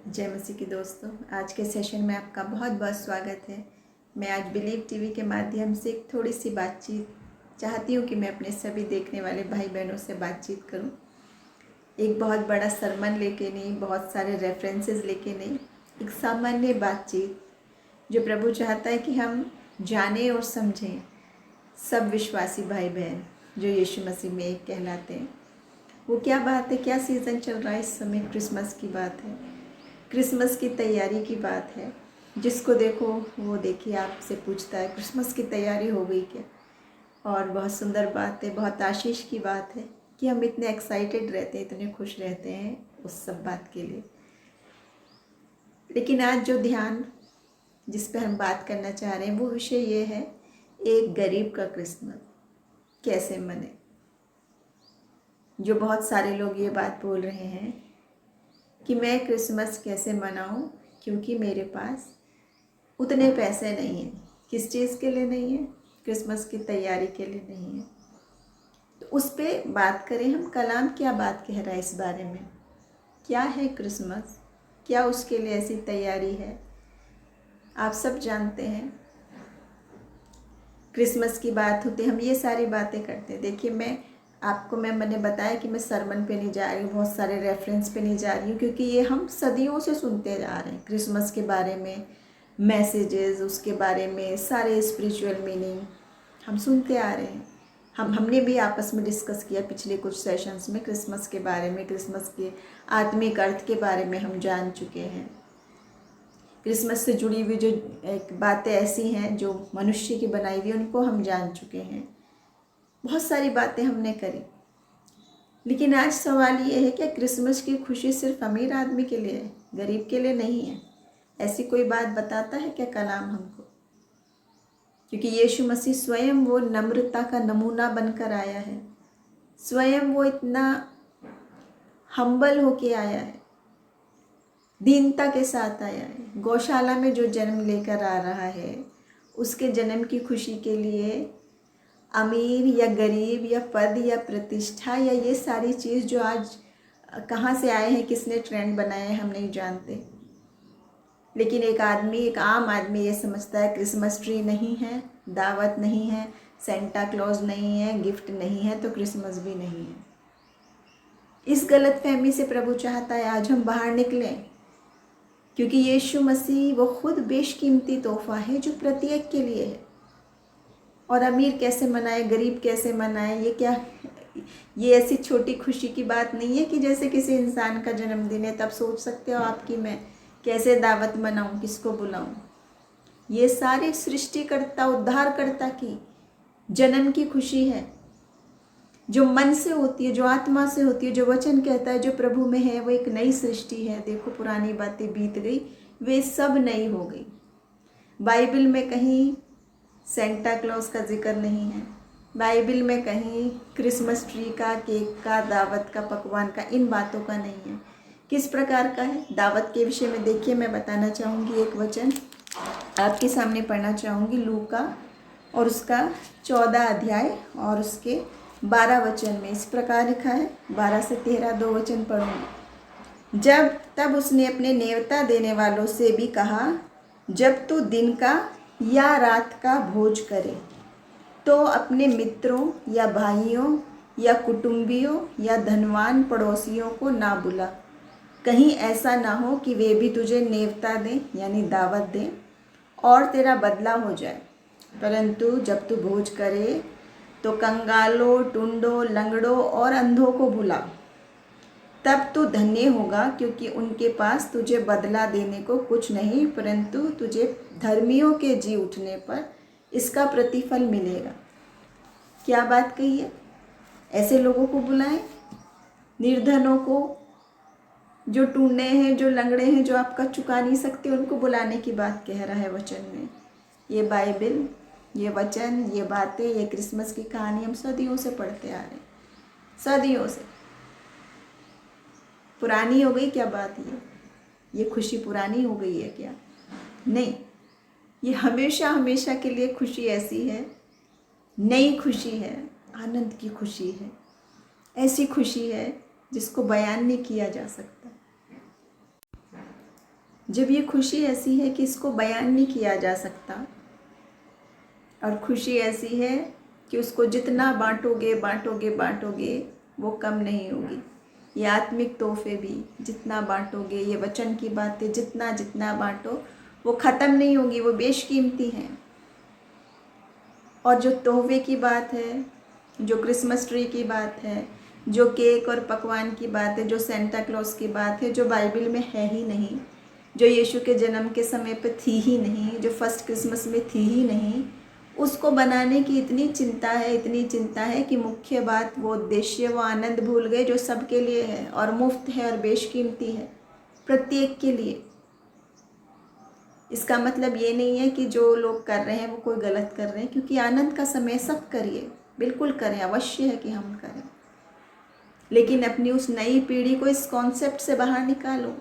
जय मसीह की दोस्तों, आज के सेशन में आपका बहुत बहुत स्वागत है। मैं आज बिलीव टीवी के माध्यम से एक थोड़ी सी बातचीत चाहती हूँ कि मैं अपने सभी देखने वाले भाई बहनों से बातचीत करूँ। एक बहुत बड़ा सरमन लेके नहीं, बहुत सारे रेफरेंसेस लेके नहीं, एक सामान्य बातचीत जो प्रभु चाहता है कि हम जानें और समझें। सब विश्वासी भाई बहन जो यीशु मसीह में एक कहलाते हैं, वो क्या बात है, क्या सीज़न चल रहा है इस समय। क्रिसमस की बात है, क्रिसमस की तैयारी की बात है। जिसको देखो वो देखिए आपसे पूछता है क्रिसमस की तैयारी हो गई क्या। और बहुत सुंदर बात है, बहुत आशीष की बात है कि हम इतने एक्साइटेड रहते हैं, इतने खुश रहते हैं उस सब बात के लिए। लेकिन आज जो ध्यान जिस पे हम बात करना चाह रहे हैं वो विषय ये है, एक गरीब का क्रिसमस कैसे मने। जो बहुत सारे लोग ये बात बोल रहे हैं कि मैं क्रिसमस कैसे मनाऊं क्योंकि मेरे पास उतने पैसे नहीं हैं। किस चीज़ के लिए नहीं है? क्रिसमस की तैयारी के लिए नहीं है। तो उस पर बात करें हम। कलाम क्या बात कह रहा है इस बारे में, क्या है क्रिसमस, क्या उसके लिए ऐसी तैयारी है। आप सब जानते हैं क्रिसमस की बात होती है, हम ये सारी बातें करते हैं। देखिए मैंने बताया कि मैं सरमन पे नहीं जा रही हूँ, बहुत सारे रेफरेंस पे नहीं जा रही हूँ, क्योंकि ये हम सदियों से सुनते जा रहे हैं। क्रिसमस के बारे में मैसेजेस, उसके बारे में सारे स्पिरिचुअल मीनिंग हम सुनते आ रहे हैं। हमने भी आपस में डिस्कस किया पिछले कुछ सेशंस में क्रिसमस के बारे में, क्रिसमस के आत्मिक अर्थ के बारे में हम जान चुके हैं। क्रिसमस से जुड़ी हुई जो एक बातें ऐसी हैं जो मनुष्य की बनाई हुई, उनको हम जान चुके हैं। बहुत सारी बातें हमने करी। लेकिन आज सवाल ये है, क्या क्रिसमस की खुशी सिर्फ अमीर आदमी के लिए है, गरीब के लिए नहीं है? ऐसी कोई बात बताता है क्या कलाम हमको? क्योंकि यीशु मसीह स्वयं वो नम्रता का नमूना बनकर आया है, स्वयं वो इतना हम्बल होके आया है, दीनता के साथ आया है। गौशाला में जो जन्म लेकर आ रहा है, उसके जन्म की खुशी के लिए अमीर या गरीब या पद या प्रतिष्ठा या ये सारी चीज़ जो आज कहाँ से आए हैं, किसने ट्रेंड बनाए हैं, हम नहीं जानते। लेकिन एक आम आदमी ये समझता है क्रिसमस ट्री नहीं है, दावत नहीं है, सेंटा क्लॉज नहीं है, गिफ्ट नहीं है, तो क्रिसमस भी नहीं है। इस गलत फहमी से प्रभु चाहता है आज हम बाहर निकलें, क्योंकि यीशु मसीह वो खुद बेशकीमती तोहफा है जो प्रत्येक के लिए है। और अमीर कैसे मनाए, गरीब कैसे मनाए, ये ऐसी छोटी खुशी की बात नहीं है कि जैसे किसी इंसान का जन्मदिन है तब सोच सकते हो आप कि मैं कैसे दावत मनाऊं, किसको बुलाऊं। ये सारी सृष्टिकर्ता, उद्धारकर्ता की जन्म की खुशी है, जो मन से होती है, जो आत्मा से होती है। जो वचन कहता है जो प्रभु में है वो एक नई सृष्टि है। देखो पुरानी बातें बीत गई, वे सब नई हो गई। बाइबल में कहीं सेंटा क्लॉज का जिक्र नहीं है, बाइबल में कहीं क्रिसमस ट्री का, केक का, दावत का, पकवान का, इन बातों का नहीं है। किस प्रकार का है? दावत के विषय में देखिए, मैं बताना चाहूँगी एक वचन आपके सामने पढ़ना चाहूँगी। लूका और उसका 14 अध्याय और उसके 12 वचन में इस प्रकार लिखा है। 12 से 13 दो वचन पढ़ूँगी। तब उसने अपने नेवता देने वालों से भी कहा, जब तू दिन का या रात का भोज करे तो अपने मित्रों या भाइयों या कुटुंबियों या धनवान पड़ोसियों को ना बुला, कहीं ऐसा ना हो कि वे भी तुझे नेवता दें यानी दावत दें और तेरा बदला हो जाए। परंतु जब तू भोज करे तो कंगालों, टुंडों, लंगड़ों और अंधों को बुला, तब तू धन्य होगा, क्योंकि उनके पास तुझे बदला देने को कुछ नहीं, परंतु तुझे धर्मियों के जी उठने पर इसका प्रतिफल मिलेगा। क्या बात कही है? ऐसे लोगों को बुलाएं, निर्धनों को, जो टूने हैं, जो लंगड़े हैं, जो आपका चुका नहीं सकते, उनको बुलाने की बात कह रहा है वचन में। ये बाइबल, ये वचन, ये बातें, ये क्रिसमस की कहानी हम सदियों से पढ़ते आ रहे हैं, सदियों से। पुरानी हो गई क्या बात? ये खुशी पुरानी हो गई है क्या? नहीं, ये हमेशा हमेशा के लिए खुशी ऐसी है, नई खुशी है, आनंद की खुशी है, ऐसी खुशी है जिसको बयान नहीं किया जा सकता। जब ये खुशी ऐसी है कि इसको बयान नहीं किया जा सकता, और खुशी ऐसी है कि उसको जितना बांटोगे बांटोगे बांटोगे वो कम नहीं होगी। ये आत्मिक तोहफे भी जितना बांटोगे, ये वचन की बातें जितना जितना बांटो वो ख़त्म नहीं होगी, वो बेशकीमती हैं। और जो तोहफे की बात है, जो क्रिसमस ट्री की बात है, जो केक और पकवान की बात है, जो सेंटा क्लॉज की बात है, जो बाइबल में है ही नहीं, जो यीशु के जन्म के समय पे थी ही नहीं, जो फर्स्ट क्रिसमस में थी ही नहीं, उसको बनाने की इतनी चिंता है, इतनी चिंता है कि मुख्य बात वो उद्देश्य, वो आनंद भूल गए जो सबके लिए है और मुफ्त है और बेशकीमती है प्रत्येक के लिए। इसका मतलब ये नहीं है कि जो लोग कर रहे हैं वो कोई गलत कर रहे हैं, क्योंकि आनंद का समय सब करिए, बिल्कुल करें, अवश्य है कि हम करें, लेकिन अपनी उस नई पीढ़ी को इस कॉन्सेप्ट से बाहर निकालो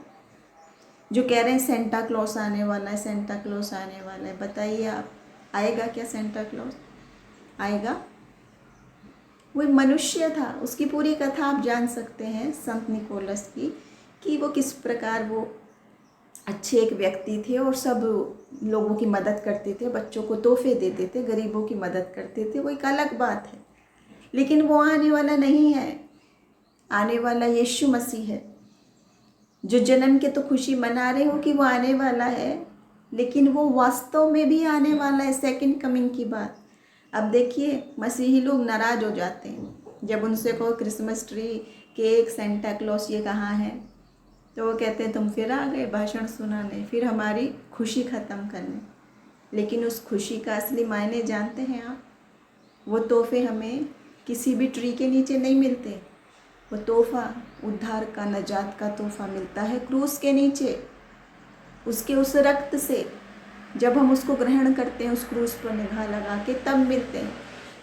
जो कह रहे हैं सेंटा क्लॉज आने वाला है, सेंटा क्लॉज आने वाला है। बताइए आप, आएगा क्या सेंटा क्लॉज? आएगा? वो एक मनुष्य था, उसकी पूरी कथा आप जान सकते हैं संत निकोलस की, कि वो किस प्रकार वो अच्छे एक व्यक्ति थे और सब लोगों की मदद करते थे, बच्चों को तोहफे देते थे, गरीबों की मदद करते थे, वो एक अलग बात है। लेकिन वो आने वाला नहीं है, आने वाला यीशु मसीह है। जो जन्म के तो खुशी मना रहे हो कि वो आने वाला है, लेकिन वो वास्तव में भी आने वाला है, सेकंड कमिंग की बात। अब देखिए, मसीही लोग नाराज़ हो जाते हैं जब उनसे कहो Christmas tree, cake, Santa Claus ये कहाँ है, तो वो कहते हैं तुम फिर आ गए भाषण सुनाने, फिर हमारी खुशी ख़त्म करने। लेकिन उस खुशी का असली मायने जानते हैं आप? वो तोहफे हमें किसी भी ट्री के नीचे नहीं मिलते, वो तोहफा उद्धार का, नजात का तोहफा मिलता है क्रूस के नीचे, उसके उस रक्त से। जब हम उसको ग्रहण करते हैं, उस क्रूस पर निगाह लगा के, तब मिलते हैं।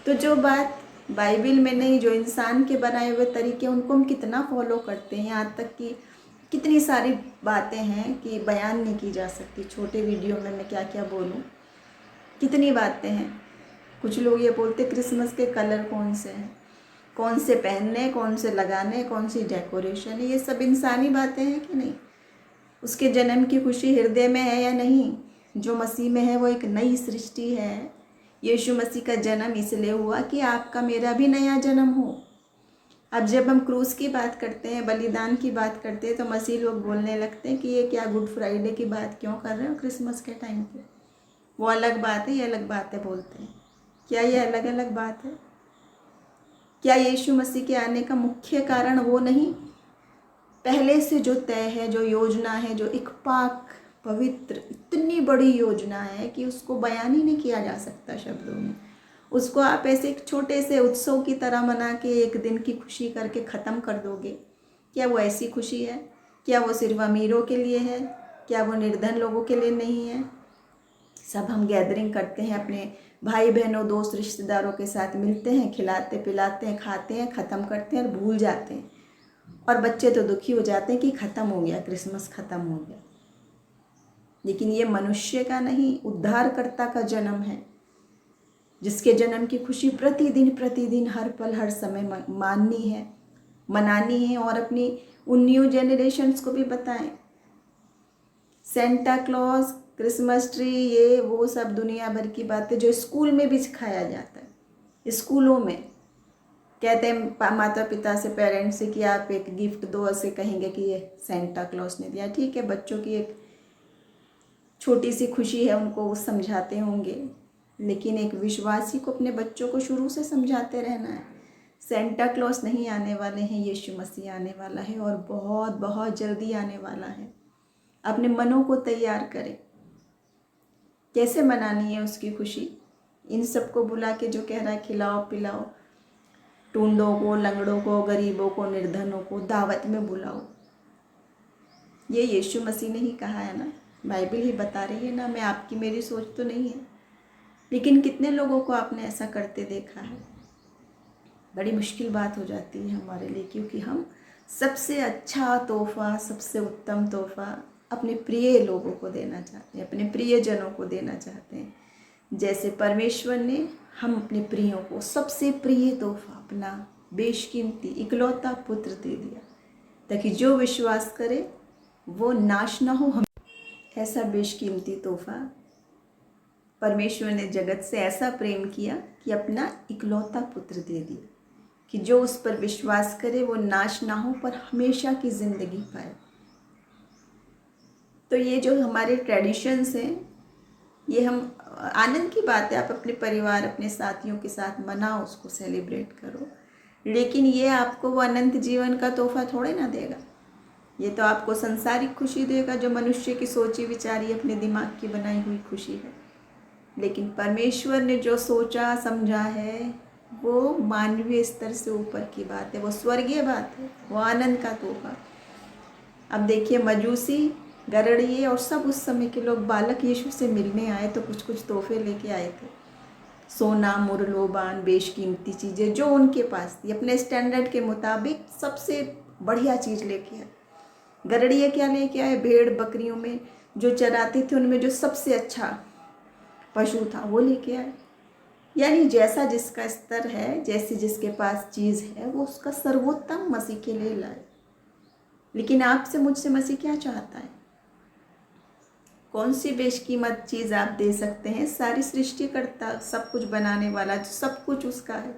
तो जो बात बाइबल में नहीं, जो इंसान के बनाए हुए तरीके, उनको हम कितना फॉलो करते हैं, यहाँ तक कि कितनी सारी बातें हैं कि बयान नहीं की जा सकती। छोटे वीडियो में मैं क्या क्या बोलूँ, कितनी बातें हैं। कुछ लोग ये बोलते क्रिसमस के कलर कौन से हैं, कौन से पहनने, कौन से लगाने, कौन सी डेकोरेशन है, ये सब इंसानी बातें हैं कि नहीं? उसके जन्म की खुशी हृदय में है या नहीं? जो मसीह में है वो एक नई सृष्टि है। यीशु मसीह का जन्म इसलिए हुआ कि आपका मेरा भी नया जन्म हो। अब जब हम क्रूस की बात करते हैं, बलिदान की बात करते हैं, तो मसीह लोग बोलने लगते हैं कि ये क्या गुड फ्राइडे की बात क्यों कर रहे हो क्रिसमस के टाइम पे? वो अलग बात है, ये अलग बात है बोलते हैं। क्या ये अलग अलग बात है? क्या यीशु मसीह के आने का मुख्य कारण वो नहीं? पहले से जो तय है, जो योजना है, जो एक पाक पवित्र इतनी बड़ी योजना है कि उसको बयान ही नहीं किया जा सकता शब्दों में। उसको आप ऐसे एक छोटे से उत्सव की तरह मना के एक दिन की खुशी करके ख़त्म कर दोगे। क्या वो ऐसी खुशी है? क्या वो सिर्फ अमीरों के लिए है? क्या वो निर्धन लोगों के लिए नहीं है? सब हम गैदरिंग करते हैं, अपने भाई बहनों, दोस्त, रिश्तेदारों के साथ मिलते हैं, खिलाते पिलाते हैं, खाते हैं, ख़त्म करते हैं और भूल जाते हैं। और बच्चे तो दुखी हो जाते हैं कि ख़त्म हो गया, क्रिसमस ख़त्म हो गया। लेकिन ये मनुष्य का नहीं, उद्धारकर्ता का जन्म है, जिसके जन्म की खुशी प्रतिदिन प्रतिदिन, हर पल, हर समय माननी है, मनानी है, और अपनी उन न्यू जनरेशन्स को भी बताएं। सेंटा क्लॉज, क्रिसमस ट्री, ये वो सब दुनिया भर की बातें जो स्कूल में भी सिखाया जाता है। स्कूलों में कहते हैं माता पिता से, पेरेंट्स से कि आप एक गिफ्ट दो, ऐसे कहेंगे कि ये सेंटा क्लॉज ने दिया। ठीक है, बच्चों की एक छोटी सी खुशी है, उनको वो समझाते होंगे, लेकिन एक विश्वासी को अपने बच्चों को शुरू से समझाते रहना है। सेंटा क्लॉज नहीं आने वाले हैं, यीशु मसीह आने वाला है, और बहुत बहुत जल्दी आने वाला है। अपने मनों को तैयार करें। कैसे मनानी है उसकी खुशी? इन सबको बुला के जो कह रहा है खिलाओ पिलाओ, टूंडों को, लंगड़ों को, गरीबों को, निर्धनों को दावत में बुलाओ। ये यीशु मसीह ने ही कहा है ना, बाइबल ही बता रही है ना। मैं आपकी मेरी सोच तो नहीं है, लेकिन कितने लोगों को आपने ऐसा करते देखा है? बड़ी मुश्किल बात हो जाती है हमारे लिए, क्योंकि हम सबसे अच्छा तोहफा, सबसे उत्तम तोहफा अपने प्रिय लोगों को देना चाहते हैं, अपने प्रियजनों को देना चाहते हैं। जैसे परमेश्वर ने हम अपने प्रियों को सबसे प्रिय तोहफा, अपना बेशकीमती इकलौता पुत्र दे दिया, ताकि जो विश्वास करे वो नाश ना हो, ऐसा बेशकीमती तोहफा परमेश्वर ने जगत से ऐसा प्रेम किया कि अपना इकलौता पुत्र दे दिया कि जो उस पर विश्वास करे वो नाश ना हो पर हमेशा की ज़िंदगी पाए। तो ये जो हमारे ट्रेडिशंस हैं, ये हम आनंद की बात है, आप अपने परिवार अपने साथियों के साथ मनाओ, उसको सेलिब्रेट करो, लेकिन ये आपको वो अनंत जीवन का तोहफा थोड़े ना देगा। ये तो आपको संसारिक खुशी देगा जो मनुष्य की सोची विचारी अपने दिमाग की बनाई हुई खुशी है। लेकिन परमेश्वर ने जो सोचा समझा है वो मानवीय स्तर से ऊपर की बात है, वो स्वर्गीय बात है, वो आनंद का तोहफा। अब देखिए, मजूसी, गरड़िए और सब उस समय के लोग बालक यीशु से मिलने आए तो कुछ कुछ तोहफे लेके आए थे। सोना, मुरलोबान, बेशकीमती चीज़ें जो उनके पास थी, अपने स्टैंडर्ड के मुताबिक सबसे बढ़िया चीज़ लेके आए। गरड़िए क्या लेके आए? भेड़ बकरियों में जो चराते थे उनमें जो सबसे अच्छा पशु था वो लेके आए। यानी जैसा जिसका स्तर है, जैसी जिसके पास चीज़ है, वो उसका सर्वोत्तम मसीह के लिए लाए। लेकिन आपसे मुझसे मसीह क्या चाहता है? कौन सी बेशकीमत चीज़ आप दे सकते हैं? सारी सृष्टिकर्ता, सब कुछ बनाने वाला, सब कुछ उसका है।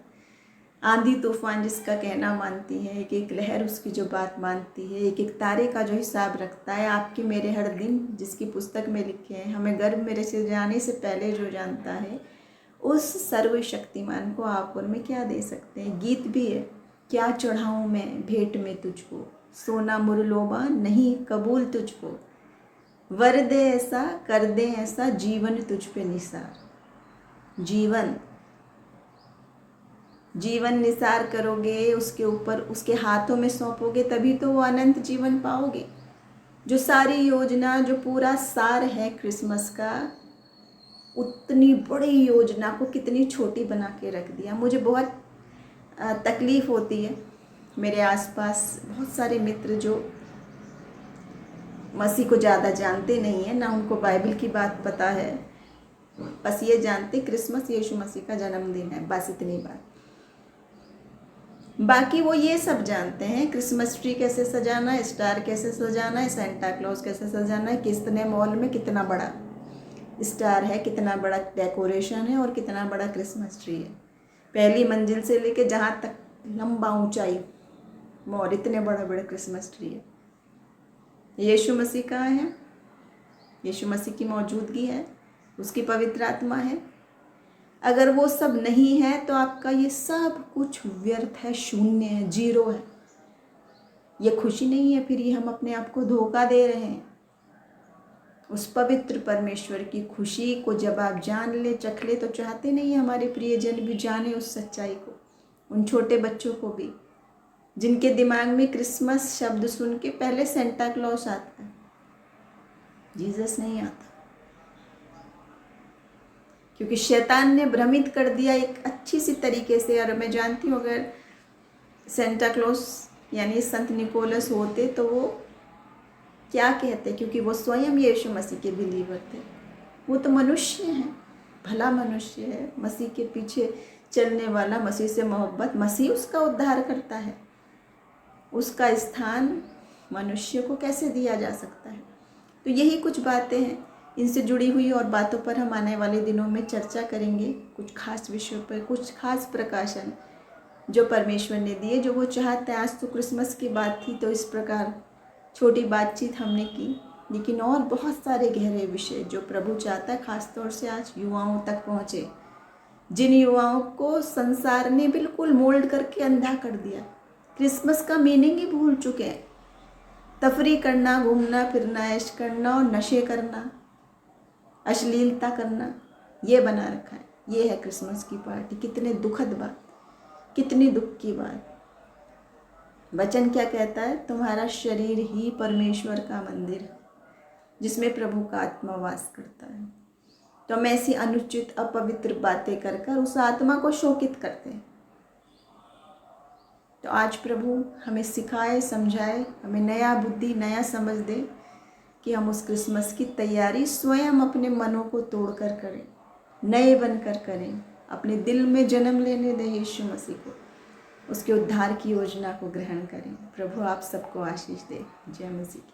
आंधी तूफान जिसका कहना मानती है, एक एक लहर उसकी जो बात मानती है, एक एक तारे का जो हिसाब रखता है, आपके मेरे हर दिन जिसकी पुस्तक में लिखे हैं, हमें गर्भ में रचे जाने से पहले जो जानता है, उस सर्वशक्तिमान को आप उनमें क्या दे सकते हैं? गीत भी है, क्या चढ़ाऊँ मैं भेंट में तुझको, सोना मुरलोबा नहीं कबूल तुझको, वर दे ऐसा कर दे ऐसा, जीवन तुझ पे निसार। जीवन निसार करोगे, उसके ऊपर उसके हाथों में सौंपोगे, तभी तो वो अनंत जीवन पाओगे। जो सारी योजना, जो पूरा सार है क्रिसमस का, उतनी बड़ी योजना को कितनी छोटी बना के रख दिया। मुझे बहुत तकलीफ़ होती है, मेरे आसपास बहुत सारे मित्र जो मसीह को ज़्यादा जानते नहीं हैं, ना उनको बाइबल की बात पता है, बस ये जानते क्रिसमस यीशु मसीह का जन्मदिन है, बस इतनी बात। बाकी वो ये सब जानते हैं क्रिसमस ट्री कैसे सजाना है, स्टार कैसे सजाना है, सेंटा क्लॉज कैसे सजाना है, कितने मॉल में कितना बड़ा स्टार है, कितना बड़ा डेकोरेशन है और कितना बड़ा क्रिसमस ट्री है। पहली मंजिल से लेके जहाँ तक लंबा ऊंचाई मॉल, इतने बड़ा बड़ा क्रिसमस ट्री है। यीशु मसीह कहाँ है? यीशु मसीह की मौजूदगी है, उसकी पवित्र आत्मा है। अगर वो सब नहीं है तो आपका ये सब कुछ व्यर्थ है, शून्य है, जीरो है। ये खुशी नहीं है, फिर ये हम अपने आप को धोखा दे रहे हैं। उस पवित्र परमेश्वर की खुशी को जब आप जान ले, चख ले, तो चाहते नहीं हमारे प्रियजन भी जाने उस सच्चाई को, उन छोटे बच्चों को भी जिनके दिमाग में क्रिसमस शब्द सुन के पहले सेंटा क्लॉज आता है, जीसस नहीं आता। क्योंकि शैतान ने भ्रमित कर दिया एक अच्छी सी तरीके से। और मैं जानती हूँ अगर सेंटा क्लॉज यानी संत निकोलस होते तो वो क्या कहते, क्योंकि वो स्वयं यीशु मसीह के बिलीवर थे। वो तो मनुष्य हैं, भला मनुष्य है, मसीह के पीछे चलने वाला, मसीह से मोहब्बत, मसीह उसका उद्धार करता है। उसका स्थान मनुष्य को कैसे दिया जा सकता है? तो यही कुछ बातें हैं, इनसे जुड़ी हुई और बातों पर हम आने वाले दिनों में चर्चा करेंगे। कुछ खास विषयों पर, कुछ खास प्रकाशन जो परमेश्वर ने दिए, जो वो चाहते हैं। आज तो क्रिसमस की बात थी तो इस प्रकार छोटी बातचीत हमने की, लेकिन और बहुत सारे गहरे विषय जो प्रभु चाहता है खास तौर से आज युवाओं तक पहुँचे, जिन युवाओं को संसार ने बिल्कुल मोल्ड करके अंधा कर दिया, क्रिसमस का मीनिंग ही भूल चुके हैं। तफरी करना, घूमना फिरना, ऐश करना और नशे करना, अश्लीलता करना, ये बना रखा है। ये है क्रिसमस की पार्टी। कितने दुखद बात, कितनी दुख की बात। वचन क्या कहता है? तुम्हारा शरीर ही परमेश्वर का मंदिर है जिसमें प्रभु का आत्मा वास करता है। तो हम ऐसी अनुचित अपवित्र बातें कर कर उस आत्मा को शोकित करते हैं। तो आज प्रभु हमें सिखाए, समझाए, हमें नया बुद्धि, नया समझ दे कि हम उस क्रिसमस की तैयारी स्वयं अपने मनों को तोड़कर करें, नए बनकर करें, अपने दिल में जन्म लेने दें यीशु मसीह को, उसके उद्धार की योजना को ग्रहण करें। प्रभु आप सबको आशीष दे। जय मसीह की।